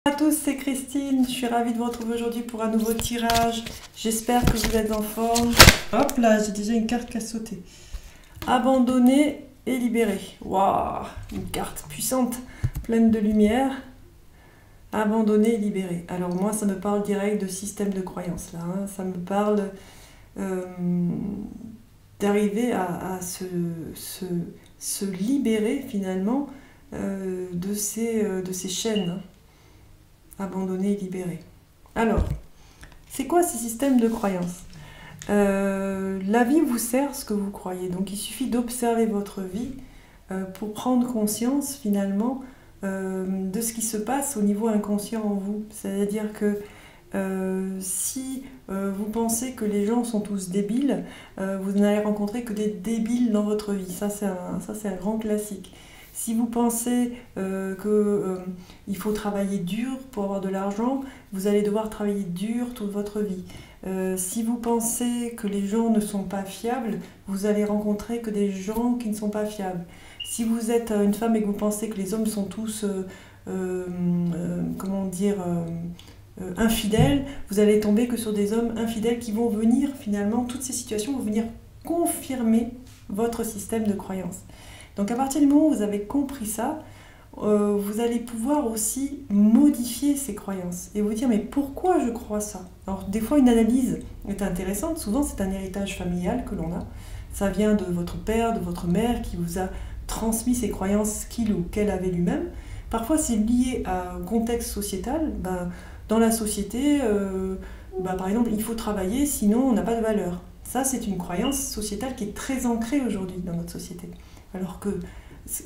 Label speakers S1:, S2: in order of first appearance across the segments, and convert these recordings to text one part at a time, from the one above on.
S1: À tous, c'est Christine, je suis ravie de vous retrouver aujourd'hui pour un nouveau tirage. J'espère que vous êtes en forme. Hop là, j'ai déjà une carte qui a sauté. Abandonner et libérer. Waouh, une carte puissante, pleine de lumière. Abandonner et libérer. Alors moi, ça me parle direct de système de croyance là. Ça me parle d'arriver à se libérer finalement de ces chaînes. Abandonner et libérer. Alors, c'est quoi ces systèmes de croyance? La vie vous sert ce que vous croyez. Donc il suffit d'observer votre vie pour prendre conscience finalement de ce qui se passe au niveau inconscient en vous. C'est-à-dire que si vous pensez que les gens sont tous débiles, vous n'allez rencontrer que des débiles dans votre vie. Ça, c'est un grand classique. Si vous pensez qu'il faut travailler dur pour avoir de l'argent, vous allez devoir travailler dur toute votre vie. Si vous pensez que les gens ne sont pas fiables, vous allez rencontrer que des gens qui ne sont pas fiables. Si vous êtes une femme et que vous pensez que les hommes sont tous, infidèles, vous allez tomber que sur des hommes infidèles qui vont venir, finalement, toutes ces situations vont venir confirmer votre système de croyance. Donc à partir du moment où vous avez compris ça, vous allez pouvoir aussi modifier ces croyances et vous dire mais pourquoi je crois ça? Alors des fois une analyse est intéressante, souvent c'est un héritage familial que l'on a, ça vient de votre père, de votre mère qui vous a transmis ces croyances qu'il ou qu'elle avait lui-même. Parfois c'est lié à un contexte sociétal, dans la société, par exemple il faut travailler sinon on n'a pas de valeur. Ça c'est une croyance sociétale qui est très ancrée aujourd'hui dans notre société. Alors que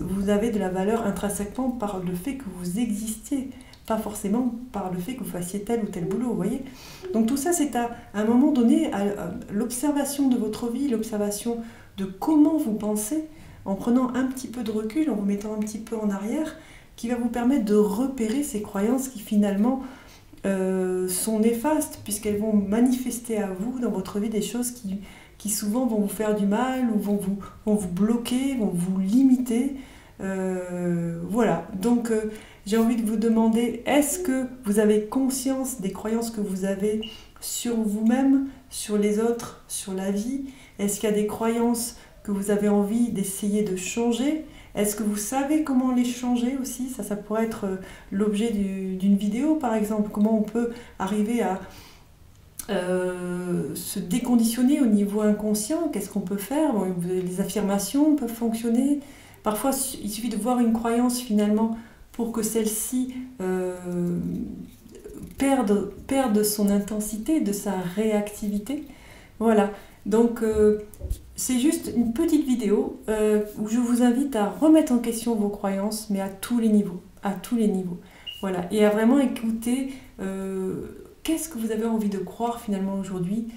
S1: vous avez de la valeur intrinsèquement par le fait que vous existiez, pas forcément par le fait que vous fassiez tel ou tel boulot, vous voyez. Donc tout ça, c'est à un moment donné, à l'observation de votre vie, l'observation de comment vous pensez, en prenant un petit peu de recul, en vous mettant un petit peu en arrière, qui va vous permettre de repérer ces croyances qui finalement sont néfastes, puisqu'elles vont manifester à vous, dans votre vie, des choses qui souvent vont vous faire du mal ou vont vous bloquer, vont vous limiter. Voilà, donc j'ai envie de vous demander, est-ce que vous avez conscience des croyances que vous avez sur vous-même, sur les autres, sur la vie? Est-ce qu'il y a des croyances que vous avez envie d'essayer de changer? Est-ce que vous savez comment les changer aussi? Ça pourrait être l'objet d'une vidéo par exemple, comment on peut arriver à se déconditionner au niveau inconscient. Qu'est-ce qu'on peut faire? Bon, les affirmations peuvent fonctionner. Parfois, il suffit de voir une croyance finalement pour que celle-ci perde son intensité, de sa réactivité. Voilà. Donc, c'est juste une petite vidéo où je vous invite à remettre en question vos croyances, mais à tous les niveaux. À tous les niveaux. Voilà. Et à vraiment écouter qu'est-ce que vous avez envie de croire finalement aujourd'hui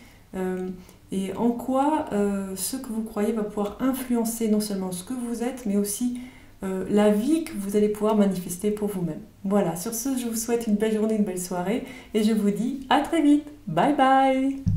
S1: et en quoi ce que vous croyez va pouvoir influencer non seulement ce que vous êtes, mais aussi la vie que vous allez pouvoir manifester pour vous-même. Voilà, sur ce, je vous souhaite une belle journée, une belle soirée et je vous dis à très vite. Bye bye!